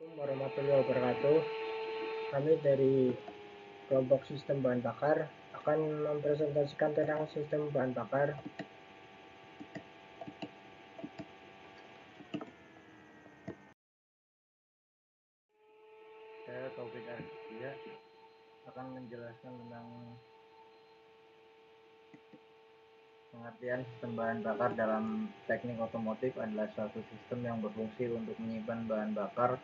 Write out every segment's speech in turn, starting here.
Assalamualaikum warahmatullahi wabarakatuh. Kami dari kelompok sistem bahan bakar akan mempresentasikan tentang sistem bahan bakar. Saya Taufik Arifia akan menjelaskan tentang pengertian sistem bahan bakar dalam teknik otomotif adalah suatu sistem yang berfungsi untuk menyimpan bahan bakar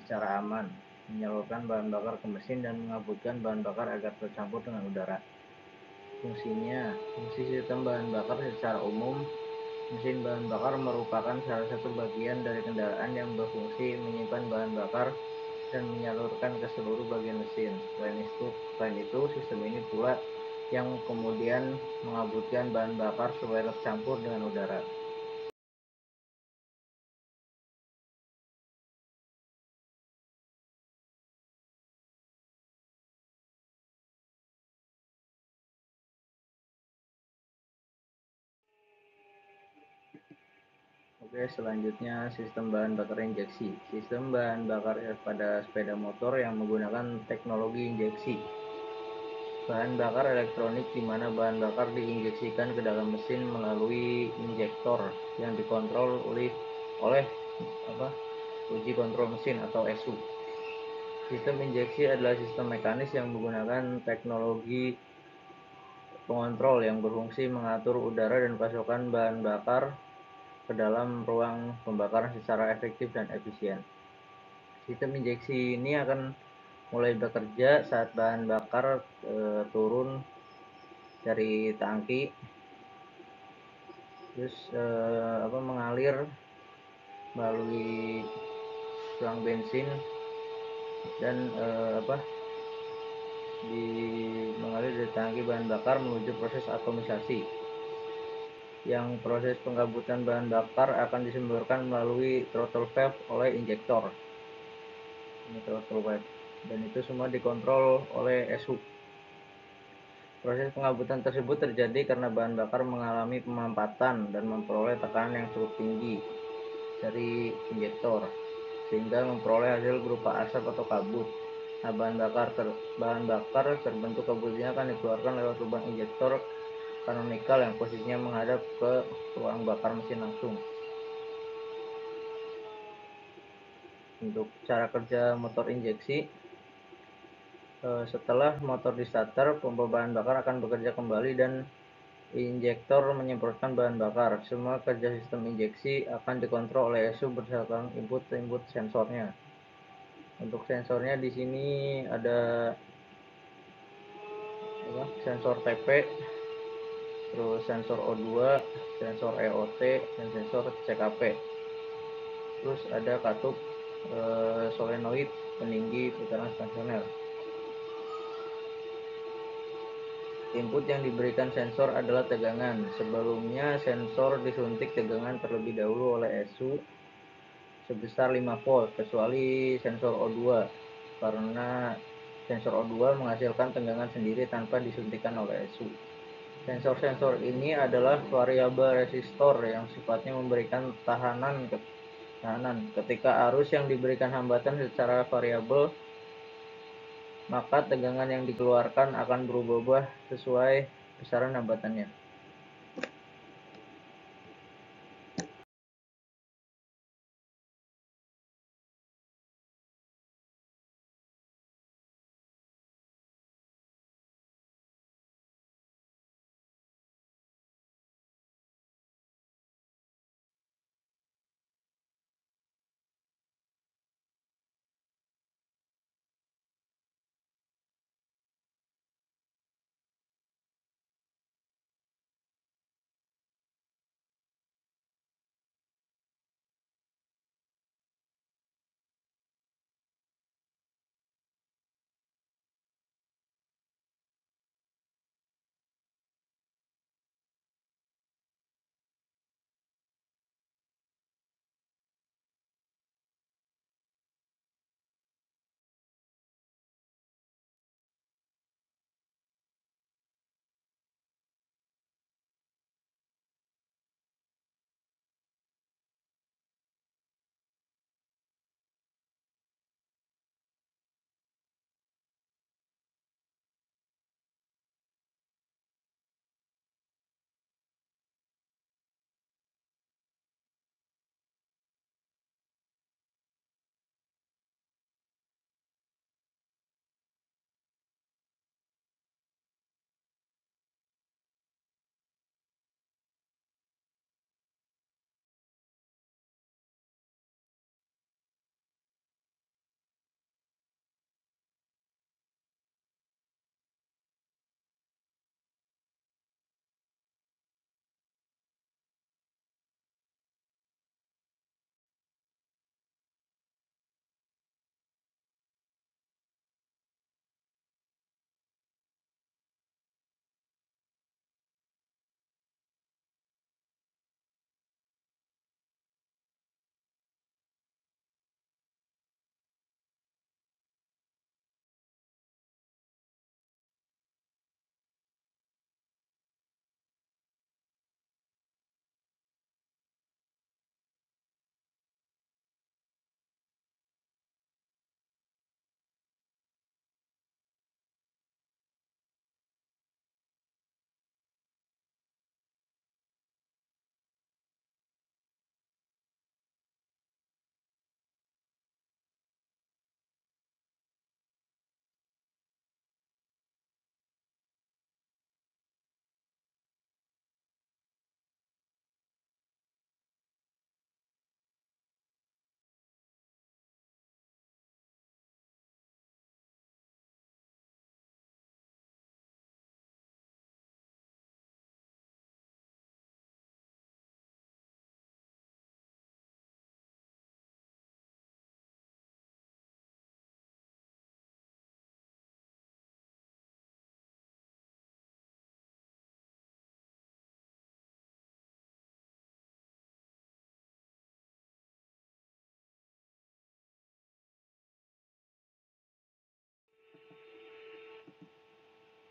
secara aman, menyalurkan bahan bakar ke mesin dan mengabutkan bahan bakar agar tercampur dengan udara. Fungsi sistem bahan bakar secara umum, mesin bahan bakar merupakan salah satu bagian dari kendaraan yang berfungsi menyimpan bahan bakar dan menyalurkan ke seluruh bagian mesin. Selain itu, sistem ini pula yang kemudian mengabutkan bahan bakar supaya tercampur dengan udara. Oke, selanjutnya sistem bahan bakar injeksi. Sistem bahan bakar pada sepeda motor yang menggunakan teknologi injeksi. Bahan bakar elektronik di mana bahan bakar diinjeksikan ke dalam mesin melalui injektor yang dikontrol oleh uji kontrol mesin atau ESU. Sistem injeksi adalah sistem mekanis yang menggunakan teknologi pengontrol yang berfungsi mengatur udara dan pasokan bahan bakar ke dalam ruang pembakaran secara efektif dan efisien. Sistem injeksi ini akan mulai bekerja saat bahan bakar turun dari tangki, terus mengalir melalui selang bensin dan mengalir dari tangki bahan bakar menuju proses atomisasi. Yang proses penggabutan bahan bakar akan disemburkan melalui throttle valve oleh injektor. Ini throttle valve. Dan itu semua dikontrol oleh ESU. Proses penggabutan tersebut terjadi karena bahan bakar mengalami pemampatan dan memperoleh tekanan yang cukup tinggi dari injektor, sehingga memperoleh hasil berupa asap atau kabut. Nah, bahan bakar terbentuk kabutnya akan dikeluarkan lewat lubang injektor kanonikal yang posisinya menghadap ke ruang bakar mesin langsung. Untuk cara kerja motor injeksi, setelah motor distarter, pompa bahan bakar akan bekerja kembali dan injektor menyemprotkan bahan bakar. Semua kerja sistem injeksi akan dikontrol oleh ESU berdasarkan input sensornya. Untuk sensornya di sini ada sensor TP, terus sensor O2, sensor EOT, dan sensor CKP. Terus ada katup solenoid peninggi putaran stasioner. Input yang diberikan sensor adalah tegangan. Sebelumnya sensor disuntik tegangan terlebih dahulu oleh ESU sebesar 5 volt, kecuali sensor O2, karena sensor O2 menghasilkan tegangan sendiri tanpa disuntikan oleh ESU. Sensor-sensor ini adalah variabel resistor yang sifatnya memberikan tahanan ketika arus yang diberikan hambatan secara variabel, maka tegangan yang dikeluarkan akan berubah-ubah sesuai besaran hambatannya.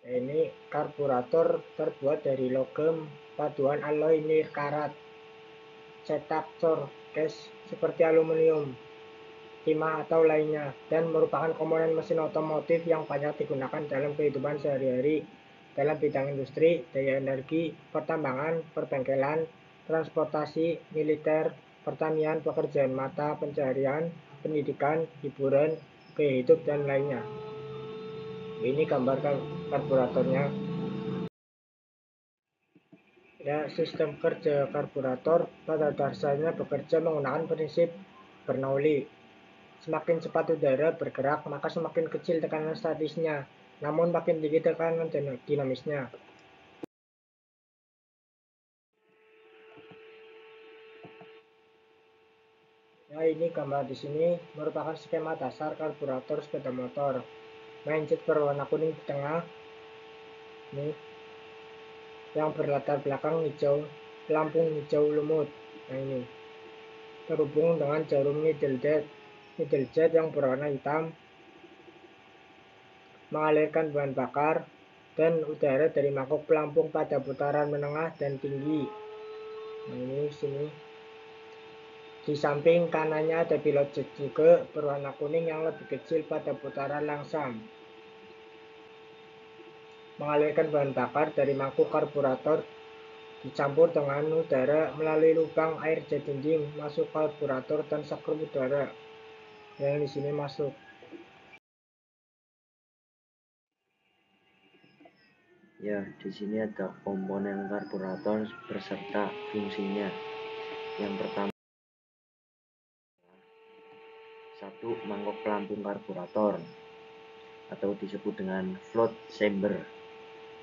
Ini karburator terbuat dari logam paduan alloy nir karat, cetak cor gas seperti aluminium, timah atau lainnya, dan merupakan komponen mesin otomotif yang banyak digunakan dalam kehidupan sehari-hari dalam bidang industri, daya energi, pertambangan, perbengkelan, transportasi, militer, pertanian, pekerjaan mata, pencaharian, pendidikan, hiburan, gaya hidup, dan lainnya. Ini gambar karburatornya. Ya, sistem kerja karburator pada dasarnya bekerja menggunakan prinsip Bernoulli. Semakin cepat udara bergerak, maka semakin kecil tekanan statisnya, namun makin tinggi tekanan dinamisnya. Nah, ini gambar di sini merupakan skema dasar karburator sepeda motor. Mindset berwarna kuning di tengah, nih, yang berlatar belakang hijau, pelampung hijau lumut. Nah, ini terhubung dengan jarum needle jet yang berwarna hitam, mengalirkan bahan bakar dan udara dari mangkok pelampung pada putaran menengah dan tinggi. Nah, ini sini. Di samping kanannya ada pilot jet juga berwarna kuning yang lebih kecil pada putaran langsam. Mengalirkan bahan bakar dari mangkuk karburator dicampur dengan udara melalui lubang air jet dinding masuk karburator dan sekrup udara yang di sini masuk. Ya, di sini ada komponen karburator beserta fungsinya. Yang pertama, satu, mangkok pelampung karburator atau disebut dengan float chamber.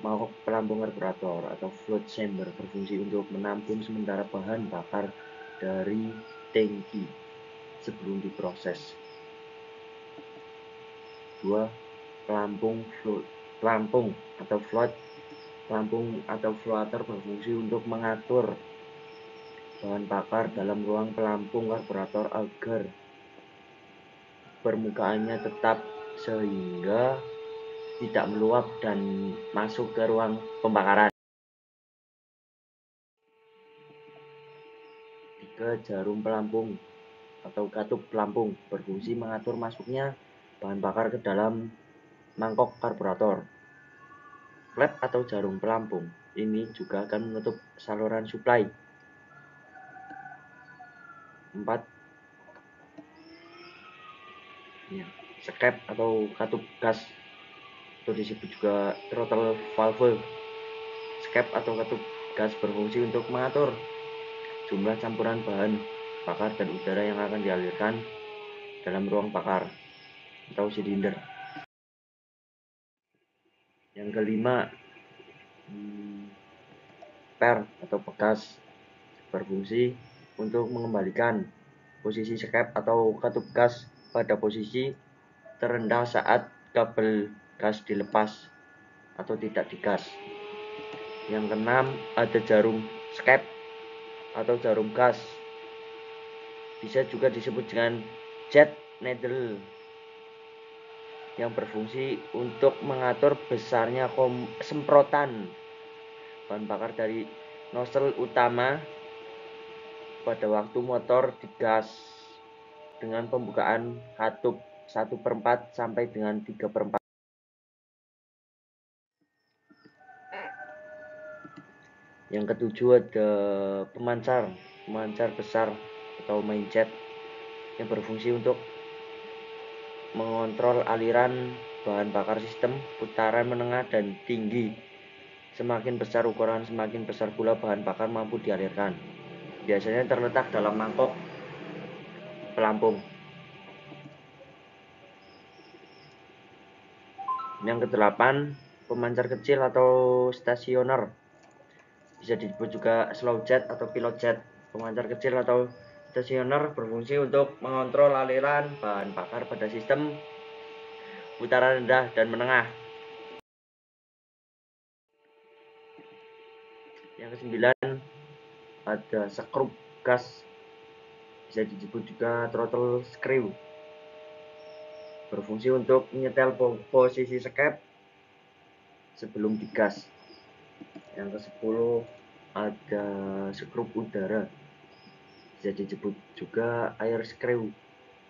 Mangkok pelampung karburator atau float chamber berfungsi untuk menampung sementara bahan bakar dari tangki sebelum diproses. Dua, pelampung atau float. Pelampung atau floater berfungsi untuk mengatur bahan bakar dalam ruang pelampung karburator agar permukaannya tetap sehingga tidak meluap dan masuk ke ruang pembakaran. 3. Jarum pelampung atau katup pelampung berfungsi mengatur masuknya bahan bakar ke dalam mangkok karburator. Flap atau jarum pelampung ini juga akan menutup saluran suplai. 4. Ya, skep atau katup gas atau disebut juga throttle valve. Skep atau katup gas berfungsi untuk mengatur jumlah campuran bahan bakar dan udara yang akan dialirkan dalam ruang bakar atau silinder. Yang kelima, per atau pegas berfungsi untuk mengembalikan posisi skep atau katup gas pada posisi terendah saat kabel gas dilepas atau tidak digas. Yang keenam, ada jarum skep atau jarum gas, bisa juga disebut dengan jet needle, yang berfungsi untuk mengatur besarnya semprotan bahan bakar dari nozzle utama pada waktu motor digas dengan pembukaan katup 1/4 sampai dengan 3/4. Yang ketujuh ada pemancar besar atau main jet yang berfungsi untuk mengontrol aliran bahan bakar sistem putaran menengah dan tinggi. Semakin besar ukuran, semakin besar pula bahan bakar mampu dialirkan. Biasanya terletak dalam mangkok pelampung. Yang kedelapan, pemancar kecil atau stasioner. Bisa disebut juga slow jet atau pilot jet. Pemancar kecil atau stasioner berfungsi untuk mengontrol aliran bahan bakar pada sistem putaran rendah dan menengah. Yang kesembilan, ada sekrup gas, bisa disebut juga throttle screw, berfungsi untuk menyetel posisi skep sebelum digas. Yang ke-10 ada skrup udara, bisa disebut juga air screw.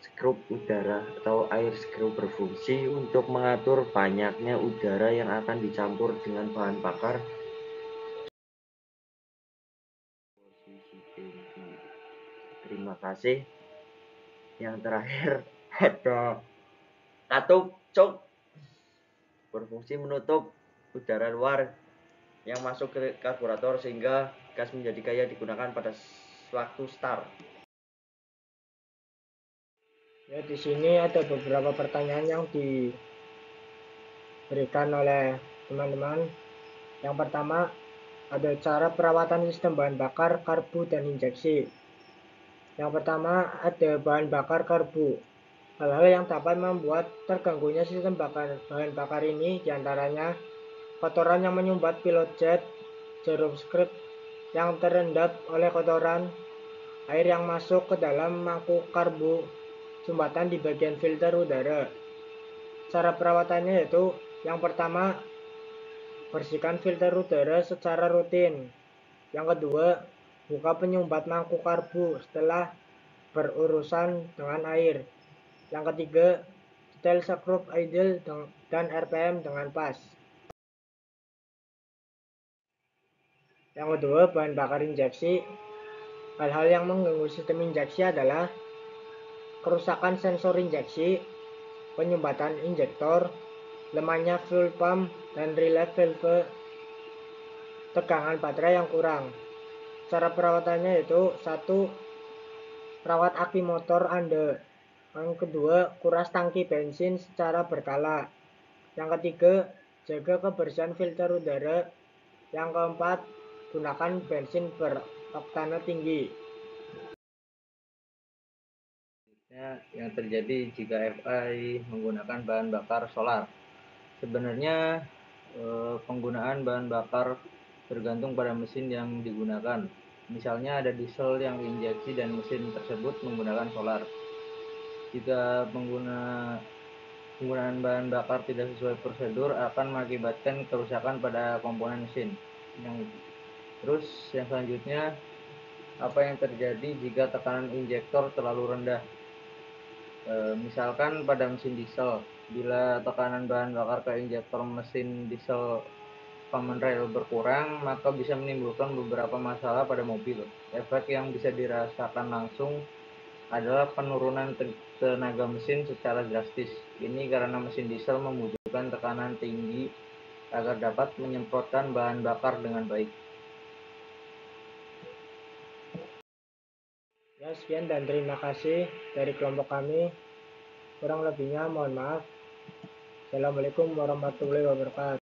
Skrup udara atau air screw berfungsi untuk mengatur banyaknya udara yang akan dicampur dengan bahan bakar. Terima kasih. Yang terakhir ada katup cok, berfungsi menutup udara luar yang masuk ke karburator sehingga gas menjadi kaya digunakan pada waktu start. Ya, di sini ada beberapa pertanyaan yang diberikan oleh teman-teman. Yang pertama, ada cara perawatan sistem bahan bakar, karbu, dan injeksi. Yang pertama, ada bahan bakar karbu. Hal-hal yang dapat membuat terganggunya sistem bahan bakar ini diantaranya kotoran yang menyumbat pilot jet, jarum script yang terendap oleh kotoran, air yang masuk ke dalam mangkuk karbu, sumbatan di bagian filter udara. Cara perawatannya yaitu yang pertama, bersihkan filter udara secara rutin. Yang kedua, buka penyumbat mangkuk karbu setelah berurusan dengan air. Yang ketiga, setel skrup idle dan RPM dengan pas. Yang kedua, bahan bakar injeksi. Hal-hal yang mengganggu sistem injeksi adalah kerusakan sensor injeksi, penyumbatan injektor, lemahnya fuel pump dan relay valve, tegangan baterai yang kurang. Cara perawatannya yaitu 1. Rawat aki motor Anda. Yang kedua, kuras tangki bensin secara berkala. Yang ketiga, jaga kebersihan filter udara. Yang keempat, gunakan bensin beroktane tinggi. Yang terjadi jika FI menggunakan bahan bakar solar. Sebenarnya penggunaan bahan bakar tergantung pada mesin yang digunakan. Misalnya ada diesel yang diinjeksi dan mesin tersebut menggunakan solar. Jika penggunaan bahan bakar tidak sesuai prosedur akan mengakibatkan kerusakan pada komponen mesin. Terus yang selanjutnya, apa yang terjadi jika tekanan injektor terlalu rendah? Misalkan pada mesin diesel, bila tekanan bahan bakar ke injektor mesin diesel common rail berkurang, maka bisa menimbulkan beberapa masalah pada mobil. Efek yang bisa dirasakan langsung adalah penurunan tenaga mesin secara drastis. Ini karena mesin diesel membutuhkan tekanan tinggi agar dapat menyemprotkan bahan bakar dengan baik. Ya, sekian dan terima kasih dari kelompok kami. Kurang lebihnya mohon maaf. Assalamualaikum warahmatullahi wabarakatuh.